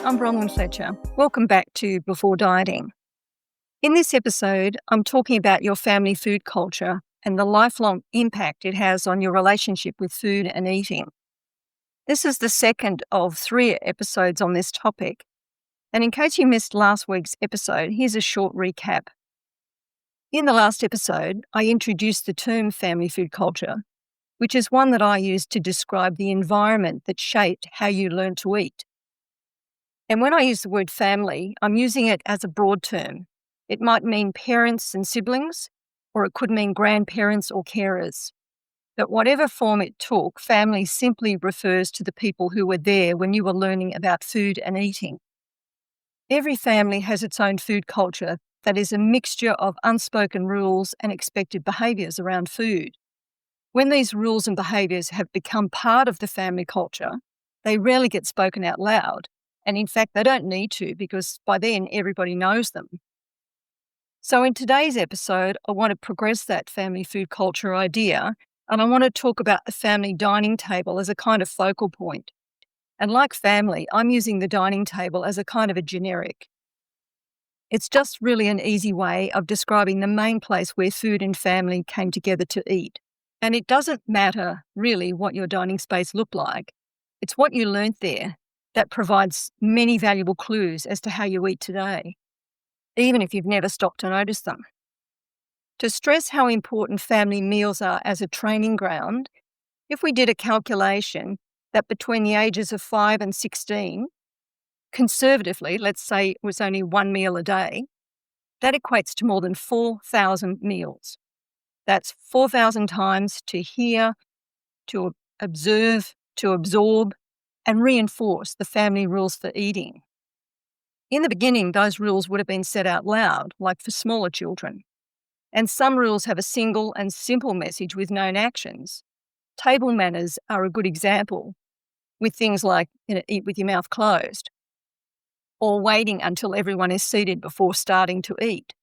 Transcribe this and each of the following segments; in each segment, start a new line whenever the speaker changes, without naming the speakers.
I'm Bronwyn Fletcher. Welcome back to Before Dieting. In this episode, I'm talking about your family food culture and the lifelong impact it has on your relationship with food and eating. This is the second of 3 episodes on this topic. And in case you missed last week's episode, here's a short recap. In the last episode, I introduced the term family food culture, which is one that I use to describe the environment that shaped how you learn to eat. And when I use the word family, I'm using it as a broad term. It might mean parents and siblings, or it could mean grandparents or carers. But whatever form it took, family simply refers to the people who were there when you were learning about food and eating. Every family has its own food culture that is a mixture of unspoken rules and expected behaviours around food. When these rules and behaviours have become part of the family culture, they rarely get spoken out loud. And in fact, they don't need to because by then everybody knows them. So in today's episode, I want to progress that family food culture idea, and I want to talk about the family dining table as a kind of focal point. And like family, I'm using the dining table as a kind of a generic. It's just really an easy way of describing the main place where food and family came together to eat. And it doesn't matter really what your dining space looked like. It's what you learnt there that provides many valuable clues as to how you eat today, even if you've never stopped to notice them. To stress how important family meals are as a training ground, if we did a calculation that between the ages of 5 and 16, conservatively, let's say it was only 1 meal a day, that equates to more than 4,000 meals. That's 4,000 times to hear, to observe, to absorb, and reinforce the family rules for eating. In the beginning, those rules would have been said out loud, like for smaller children. And some rules have a single and simple message with known actions. Table manners are a good example, with things like eat with your mouth closed, or waiting until everyone is seated before starting to eat.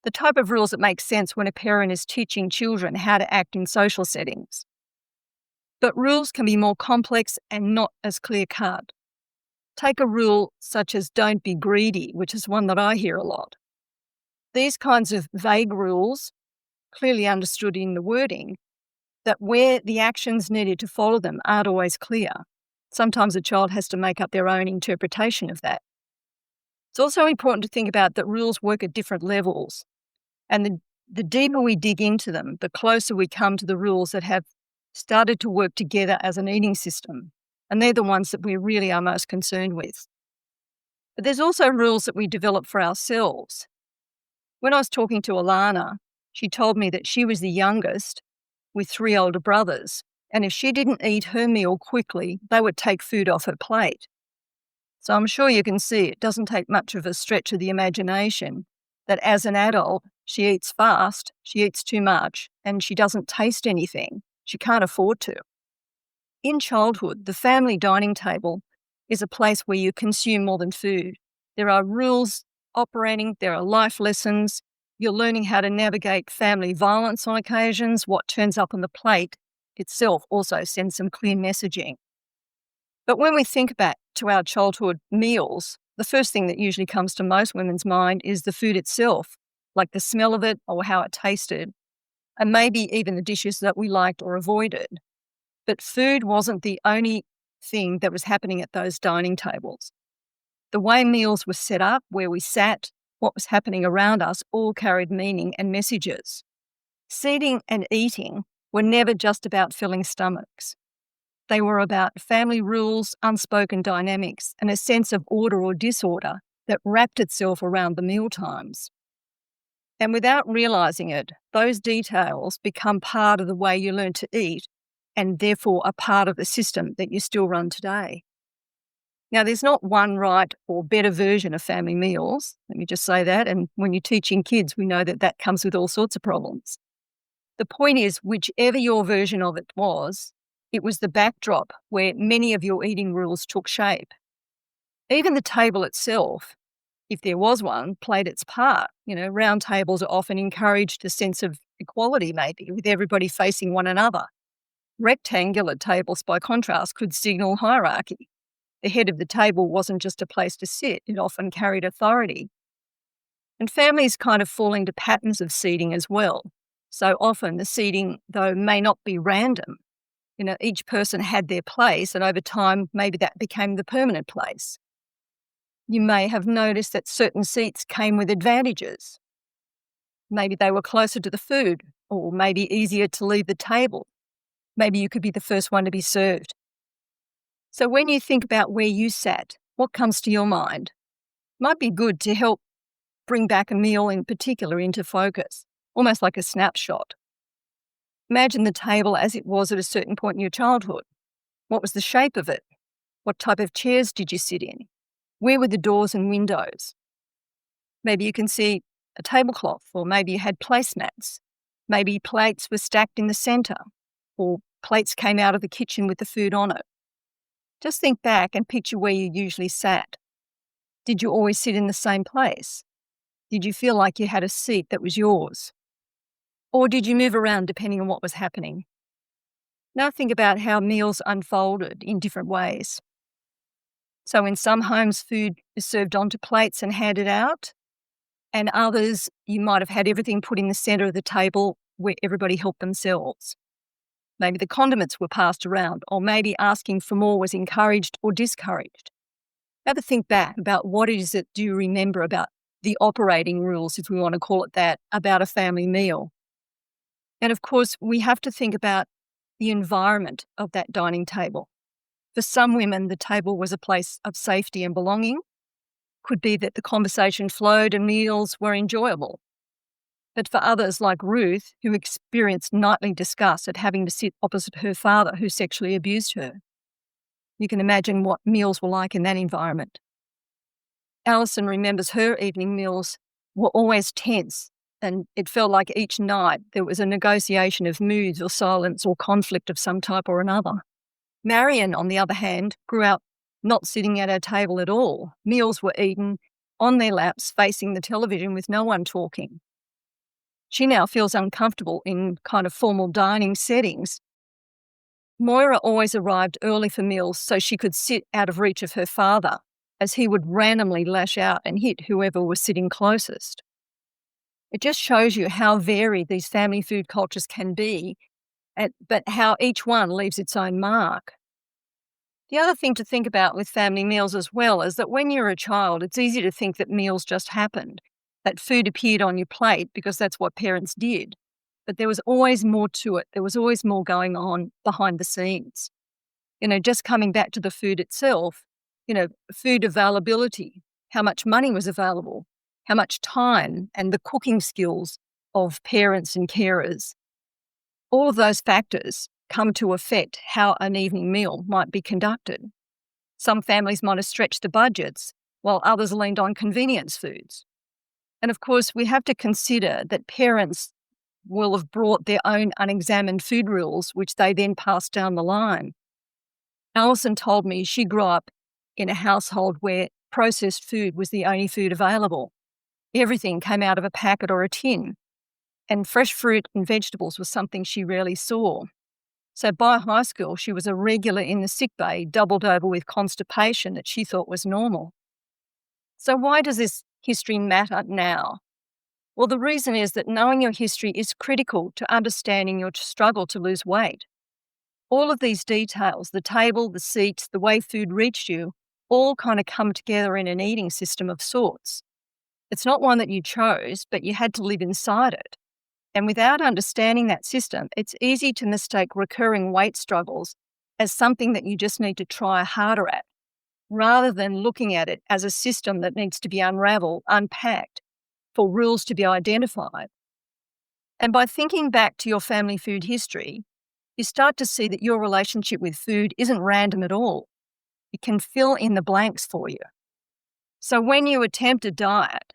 The type of rules that make sense when a parent is teaching children how to act in social settings. But rules can be more complex and not as clear-cut. Take a rule such as don't be greedy, which is one that I hear a lot. These kinds of vague rules, clearly understood in the wording, that where the actions needed to follow them aren't always clear. Sometimes a child has to make up their own interpretation of that. It's also important to think about that rules work at different levels. And the deeper we dig into them, the closer we come to the rules that have started to work together as an eating system. And they're the ones that we really are most concerned with. But there's also rules that we develop for ourselves. When I was talking to Alana, she told me that she was the youngest with 3 older brothers. And if she didn't eat her meal quickly, they would take food off her plate. So I'm sure you can see it doesn't take much of a stretch of the imagination that as an adult, she eats fast, she eats too much, and she doesn't taste anything. She can't afford to. In childhood, the family dining table is a place where you consume more than food. There are rules operating, there are life lessons, you're learning how to navigate family violence on occasions. What turns up on the plate itself also sends some clear messaging. But when we think back to our childhood meals, the first thing that usually comes to most women's mind is the food itself, like the smell of it or how it tasted, and maybe even the dishes that we liked or avoided. But food wasn't the only thing that was happening at those dining tables. The way meals were set up, where we sat, what was happening around us, all carried meaning and messages. Seating and eating were never just about filling stomachs. They were about family rules, unspoken dynamics, and a sense of order or disorder that wrapped itself around the mealtimes. And without realising it, those details become part of the way you learn to eat and therefore a part of the system that you still run today. Now, there's not one right or better version of family meals. Let me just say that. And when you're teaching kids, we know that that comes with all sorts of problems. The point is, whichever your version of it was the backdrop where many of your eating rules took shape. Even the table itself, if there was one, played its part. Round tables are often encouraged a sense of equality, maybe, with everybody facing one another. Rectangular tables, by contrast, could signal hierarchy. The head of the table wasn't just a place to sit, it often carried authority. And families kind of fall into patterns of seating as well. So often the seating, though, may not be random. Each person had their place, and over time, maybe that became the permanent place. You may have noticed that certain seats came with advantages. Maybe they were closer to the food, or maybe easier to leave the table. Maybe you could be the first one to be served. So when you think about where you sat, what comes to your mind? Might be good to help bring back a meal in particular into focus, almost like a snapshot. Imagine the table as it was at a certain point in your childhood. What was the shape of it? What type of chairs did you sit in? Where were the doors and windows? Maybe you can see a tablecloth, or maybe you had placemats. Maybe plates were stacked in the centre, or plates came out of the kitchen with the food on it. Just think back and picture where you usually sat. Did you always sit in the same place? Did you feel like you had a seat that was yours? Or did you move around depending on what was happening? Now think about how meals unfolded in different ways. So in some homes, food is served onto plates and handed out, and others, you might have had everything put in the centre of the table where everybody helped themselves. Maybe the condiments were passed around, or maybe asking for more was encouraged or discouraged. Have a think back about what is it do you remember about the operating rules, if we want to call it that, about a family meal. And of course, we have to think about the environment of that dining table. For some women, the table was a place of safety and belonging. Could be that the conversation flowed and meals were enjoyable. But for others, like Ruth, who experienced nightly disgust at having to sit opposite her father who sexually abused her, you can imagine what meals were like in that environment. Alison remembers her evening meals were always tense, and it felt like each night there was a negotiation of moods or silence or conflict of some type or another. Marion, on the other hand, grew up not sitting at her table at all. Meals were eaten on their laps, facing the television with no one talking. She now feels uncomfortable in kind of formal dining settings. Moira always arrived early for meals so she could sit out of reach of her father, as he would randomly lash out and hit whoever was sitting closest. It just shows you how varied these family food cultures can be, but how each one leaves its own mark. The other thing to think about with family meals as well is that when you're a child, it's easy to think that meals just happened, that food appeared on your plate because that's what parents did. But there was always more to it. There was always more going on behind the scenes. Just coming back to the food itself, food availability, how much money was available, how much time, and the cooking skills of parents and carers. All of those factors come to affect how an evening meal might be conducted. Some families might have stretched the budgets, while others leaned on convenience foods. And of course, we have to consider that parents will have brought their own unexamined food rules, which they then passed down the line. Alison told me she grew up in a household where processed food was the only food available. Everything came out of a packet or a tin, and fresh fruit and vegetables was something she rarely saw. So by high school, she was a regular in the sick bay, doubled over with constipation that she thought was normal. So why does this history matter now? Well, the reason is that knowing your history is critical to understanding your struggle to lose weight. All of these details, the table, the seats, the way food reached you, all kind of come together in an eating system of sorts. It's not one that you chose, but you had to live inside it. And without understanding that system, it's easy to mistake recurring weight struggles as something that you just need to try harder at, rather than looking at it as a system that needs to be unraveled, unpacked, for rules to be identified. And by thinking back to your family food history, you start to see that your relationship with food isn't random at all. It can fill in the blanks for you. So when you attempt a diet,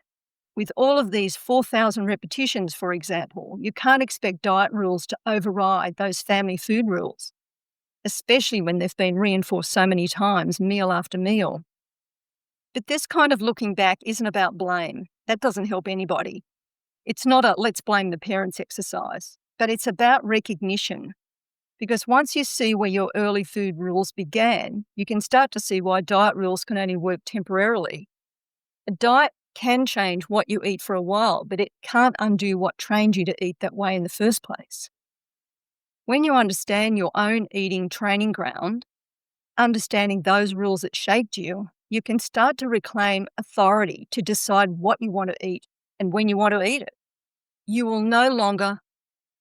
with all of these 4,000 repetitions, for example, you can't expect diet rules to override those family food rules, especially when they've been reinforced so many times, meal after meal. But this kind of looking back isn't about blame. That doesn't help anybody. It's not a let's blame the parents exercise, but it's about recognition. because once you see where your early food rules began, you can start to see why diet rules can only work temporarily. A diet can change what you eat for a while, but it can't undo what trained you to eat that way in the first place. When you understand your own eating training ground, understanding those rules that shaped you, you can start to reclaim authority to decide what you want to eat and when you want to eat it. You will no longer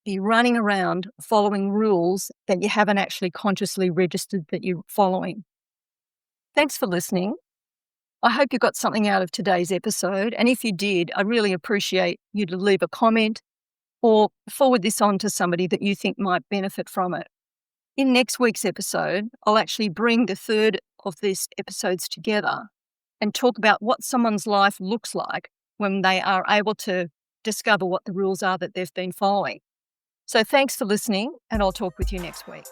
be running around following rules that you haven't actually consciously registered that you're following. Thanks for listening. I hope you got something out of today's episode, and if you did, I really appreciate you to leave a comment or forward this on to somebody that you think might benefit from it. In next week's episode, I'll actually bring the third of these episodes together and talk about what someone's life looks like when they are able to discover what the rules are that they've been following. So thanks for listening, and I'll talk with you next week.